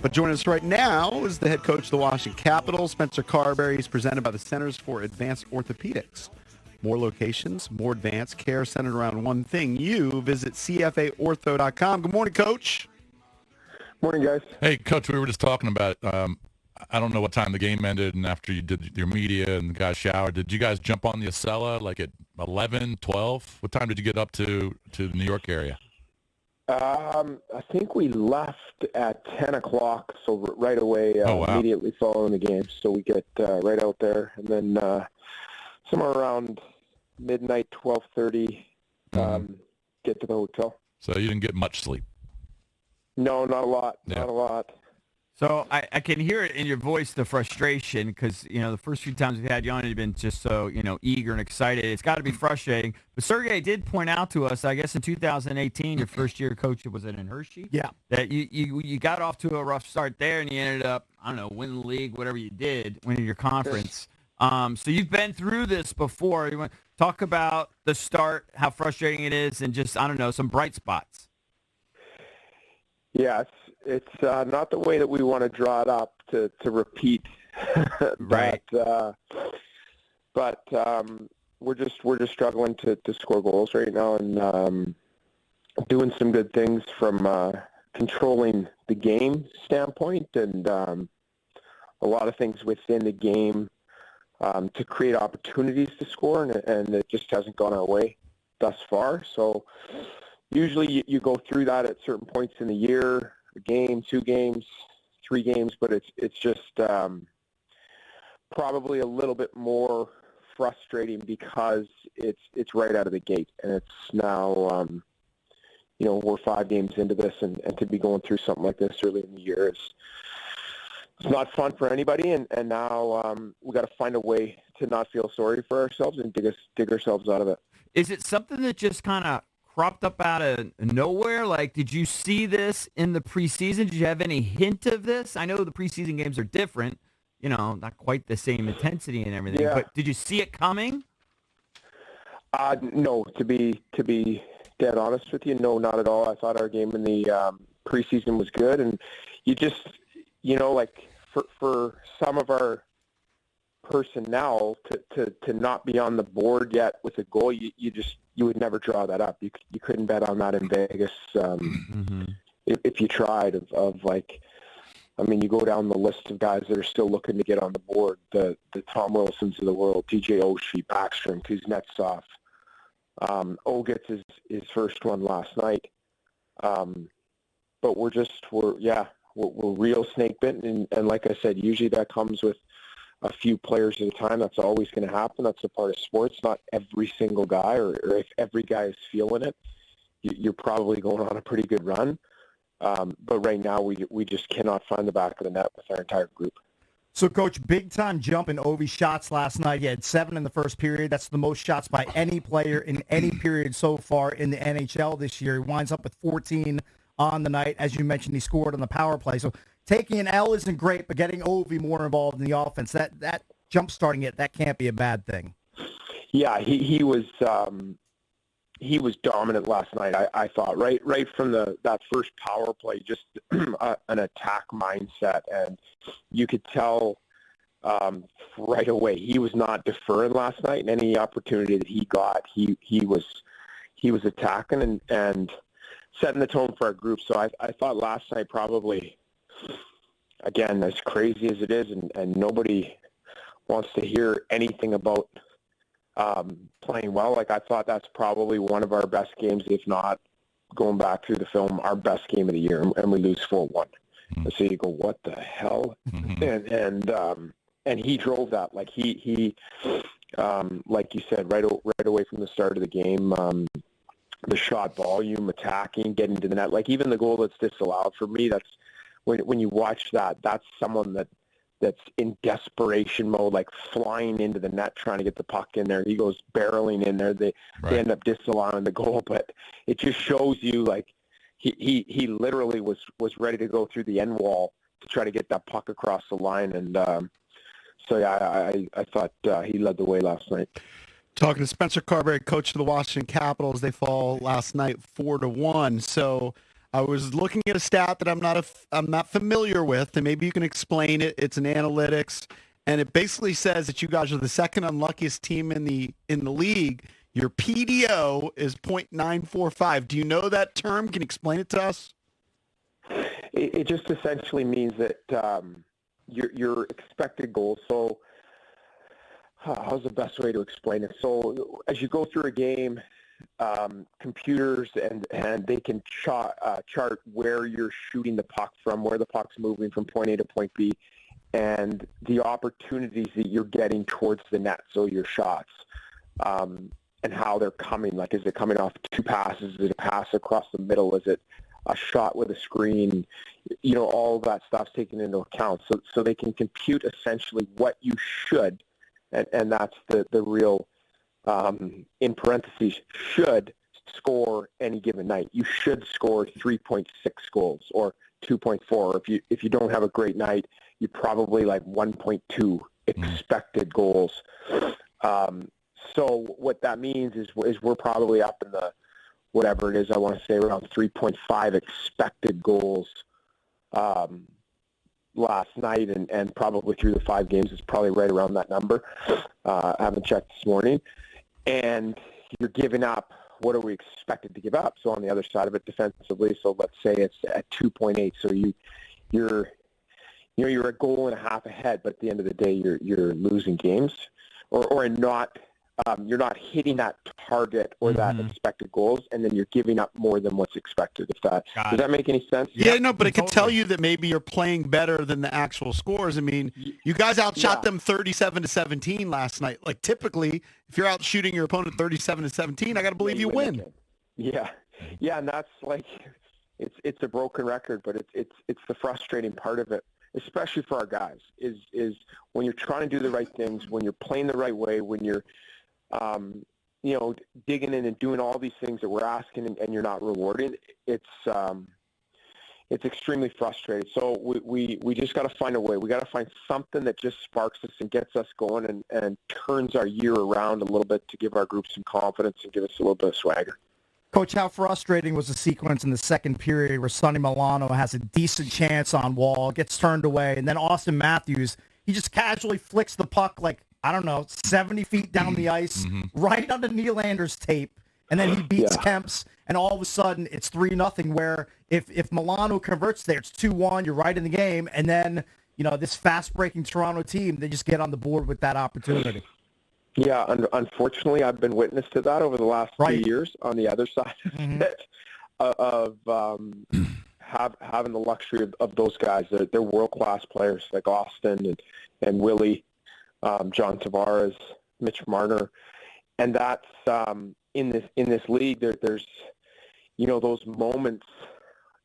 But joining us right now is the head coach of the Washington Capitals, Spencer Carbery. He's presented by the Centers for Advanced Orthopedics. More locations, more advanced care centered around one thing. You visit CFAortho.com. Good morning, Coach. Morning, guys. Hey, Coach, we were just talking about, I don't know what time the game ended, and after you did your media and the guys showered, did you guys jump on the Acela like at 11, 12? What time did you get up to the New York area? I think we left at 10 o'clock, so right away, immediately following the game. So we get right out there, and then somewhere around midnight, 12:30, get to the hotel. So you didn't get much sleep? No, not a lot. Yeah. Not a lot. So I can hear it in your voice, the frustration, because, the first few times we've had you on, you've been just so, eager and excited. It's got to be frustrating. But Sergey did point out to us, I guess in 2018, your first year coach, was it in Hershey? Yeah. That you got off to a rough start there, and you ended up, winning the league, whatever you did, winning your conference. So you've been through this before. You want to talk about the start, how frustrating it is, and just, some bright spots. Yeah, it's not the way that we want to draw it up to repeat. Right. But we're just struggling to score goals right now, and doing some good things from controlling the game standpoint, and a lot of things within the game to create opportunities to score, and it just hasn't gone our way thus far. So usually you go through that at certain points in the year, a game, 2 games, 3 games, but it's just probably a little bit more frustrating because it's right out of the gate, and it's now we're 5 games into this, and to be going through something like this early in the year, it's not fun for anybody, and now we got to find a way to not feel sorry for ourselves and dig ourselves out of it. Is it something that just kind of cropped up out of nowhere? Like, did you see this in the preseason? Did you have any hint of this? I know the preseason games are different, not quite the same intensity and everything, but did you see it coming? No, to be dead honest with you, no, not at all. I thought our game in the preseason was good, and you just, for some of our personnel to not be on the board yet with a goal, you would never draw that up. You couldn't bet on that in Vegas if you tried. You go down the list of guys that are still looking to get on the board, the Tom Wilsons of the world, TJ Oshie, Backstrom, Kuznetsov. O gets his first one last night. But we're real snake bitten, and like I said, usually that comes with a few players at a time. That's always going to happen. That's a part of sports. Not every single guy, or if every guy is feeling it, you're probably going on a pretty good run. But right now, we just cannot find the back of the net with our entire group. So, Coach, big-time jump in Ovi shots last night. He had 7 in the first period. That's the most shots by any player in any period so far in the NHL this year. He winds up with 14 on the night. As you mentioned, he scored on the power play. So taking an L isn't great, but getting Ovi more involved in the offense, that jump-starting it, that can't be a bad thing. Yeah, he was dominant last night, I thought. Right from that first power play, just an attack mindset, and you could tell right away he was not deferring last night. And any opportunity that he got, he was attacking and setting the tone for our group. So I thought last night probably, again, as crazy as it is, and nobody wants to hear anything about playing well. Like, I thought that's probably one of our best games, if not, going back through the film, our best game of the year, and we lose 4-1. Mm-hmm. So you go, what the hell? Mm-hmm. And he drove that. Like, he like you said, right away from the start of the game, the shot volume, attacking, getting to the net. Like, even the goal that's disallowed, for me, that's when you watch that, that's someone that's in desperation mode, like flying into the net, trying to get the puck in there. He goes barreling in there. They end up disallowing the goal, but it just shows you, like, he literally was ready to go through the end wall to try to get that puck across the line. And I thought he led the way last night. Talking to Spencer Carbery, coach of the Washington Capitals, they fall last night 4-1. So I was looking at a stat that I'm not familiar with, and maybe you can explain it. It's an analytics, and it basically says that you guys are the second unluckiest team in the league. Your PDO is .945. Do you know that term? Can you explain it to us? It just essentially means that your expected goals. So how's the best way to explain it? So as you go through a game, computers and they can chart where you're shooting the puck from, where the puck's moving from point A to point B, and the opportunities that you're getting towards the net, so your shots, and how they're coming. Like, is it coming off 2 passes? Is it a pass across the middle? Is it a shot with a screen? You know, all of that stuff's taken into account. So they can compute essentially what you should, and that's the real, in parentheses, should score any given night. You should score 3.6 goals or 2.4. If you don't have a great night, you probably like 1.2 expected goals. So what that means is we're probably up in the, whatever it is, I want to say around 3.5 expected goals last night, and probably through the 5 games it's probably right around that number. I haven't checked this morning. And you're giving up, what are we expected to give up? So on the other side of it defensively, so let's say it's at 2.8. So you're a goal and a half ahead, but at the end of the day you're losing games, or not. You're not hitting that target or that expected goals, and then you're giving up more than what's expected. Does that make any sense? Yeah, no, but it could tell you that maybe you're playing better than the actual scores. I mean, you guys outshot them 37-17 last night. Like, typically, if you're out shooting your opponent 37-17, I got to believe you win. Yeah, and that's like, it's a broken record, but it's the frustrating part of it, especially for our guys. Is when you're trying to do the right things, when you're playing the right way, when you're digging in and doing all these things that we're asking, and you're not rewarded, it's extremely frustrating. So we just got to find a way. We got to find something that just sparks us and gets us going and turns our year around a little bit to give our group some confidence and give us a little bit of swagger. Coach, how frustrating was the sequence in the second period where Sonny Milano has a decent chance on Wall, gets turned away, and then Austin Matthews, he just casually flicks the puck like, I don't know, 70 feet down the ice, right onto Nylander's tape, and then he beats Kemps, and all of a sudden it's 3-0, where if Milano converts there, it's 2-1, you're right in the game, and then, this fast-breaking Toronto team, they just get on the board with that opportunity. Yeah, unfortunately, I've been witness to that over the last 2 years on the other side of having the luxury of those guys. They're world-class players like Austin and Willie, John Tavares, Mitch Marner, and that's in this league. There's those moments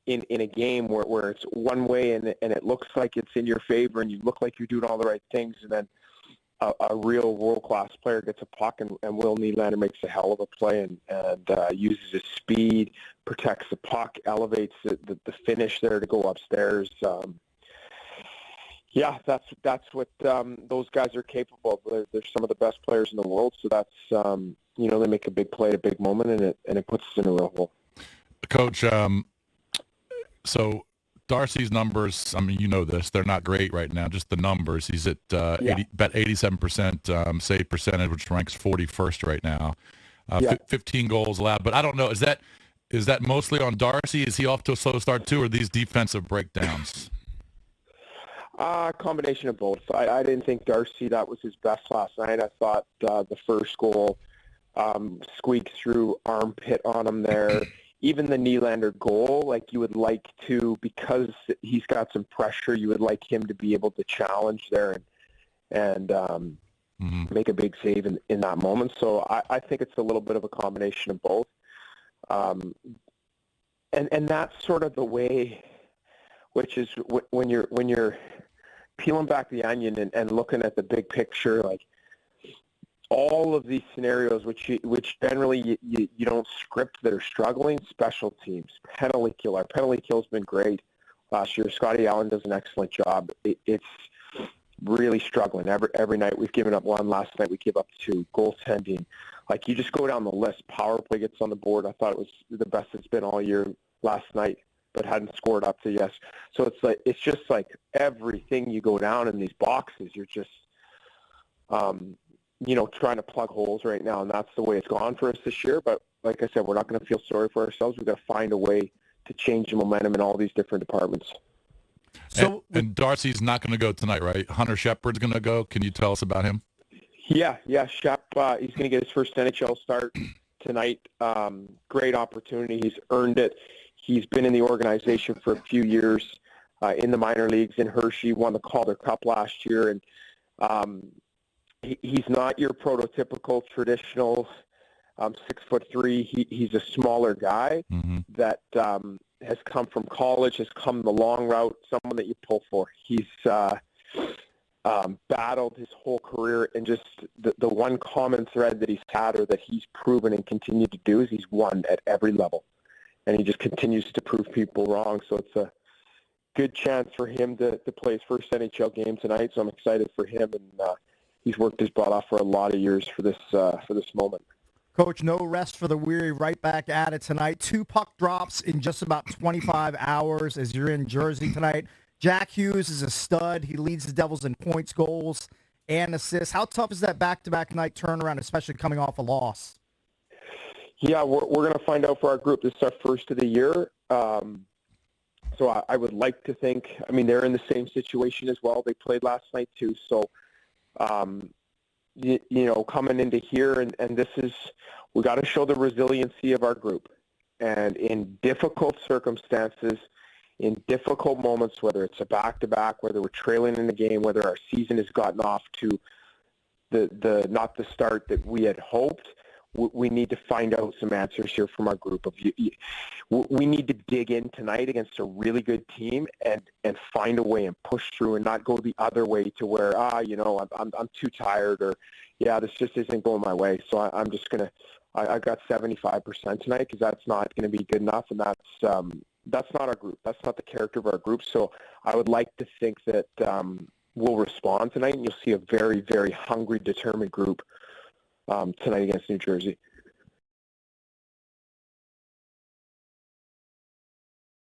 in a game where it's one way and it looks like it's in your favor and you look like you're doing all the right things, and then a real world-class player gets a puck, and Will Nylander makes a hell of a play and uses his speed, protects the puck, elevates the finish there to go upstairs. Yeah, that's what those guys are capable of. They're some of the best players in the world, so that's they make a big play at a big moment, and it puts us in a real hole. Coach, so Darcy's numbers, I mean, you know this, they're not great right now, just the numbers. He's at about 87% save percentage, which ranks 41st right now. 15 goals allowed, but I don't know, is that mostly on Darcy? Is he off to a slow start too, or these defensive breakdowns? Combination of both. I didn't think Darcy, that was his best last night. I thought the first goal squeaked through armpit on him there. Even the Nylander goal, like, you would like to, because he's got some pressure, you would like him to be able to challenge there and make a big save in that moment. So I think it's a little bit of a combination of both. And that's sort of the way, which is when you're peeling back the onion and looking at the big picture, like, all of these scenarios, which generally you don't script, that are struggling, special teams, penalty kill. Our penalty kill's been great last year. Scotty Allen does an excellent job. It's really struggling. Every night we've given up one. Last night we gave up 2. Goaltending. Like, you just go down the list. Power play gets on the board. I thought it was the best it's been all year last night. but hadn't scored up to yes. So it's just like everything you go down in these boxes, you're just trying to plug holes right now, and that's the way it's gone for us this year. But like I said, we're not going to feel sorry for ourselves. We've got to find a way to change the momentum in all these different departments. So, and Darcy's not going to go tonight, right? Hunter Shepard's going to go. Can you tell us about him? Yeah, Shep, he's going to get his first NHL start tonight. Great opportunity. He's earned it. He's been in the organization for a few years in the minor leagues in Hershey, won the Calder Cup last year. And he's not your prototypical traditional 6'3". He's a smaller guy that has come from college, has come the long route, someone that you pull for. He's battled his whole career, and just the one common thread that he's had, or that he's proven and continued to do, is he's won at every level. And he just continues to prove people wrong. So it's a good chance for him to play his first NHL game tonight. So I'm excited for him, and he's worked his butt off for a lot of years for this moment. Coach, no rest for the weary, right back at it tonight. 2 puck drops in just about 25 hours as you're in Jersey tonight. Jack Hughes is a stud. He leads the Devils in points, goals, and assists. How tough is that back-to-back night turnaround, especially coming off a loss? Yeah, we're going to find out for our group. This is our first of the year. So I would like to think, they're in the same situation as well. They played last night too. So, coming into here, and this is, we got to show the resiliency of our group. And in difficult circumstances, in difficult moments, whether it's a back-to-back, whether we're trailing in the game, whether our season has gotten off to not the start that we had hoped, we need to find out some answers here from our group. We need to dig in tonight against a really good team and find a way and push through, and not go the other way to where I'm too tired, or this just isn't going my way. So I'm just gonna I got 75% tonight, because that's not going to be good enough, and that's not our group. That's not the character of our group. So I would like to think that we'll respond tonight, and you'll see a very, very hungry, determined group tonight against New Jersey.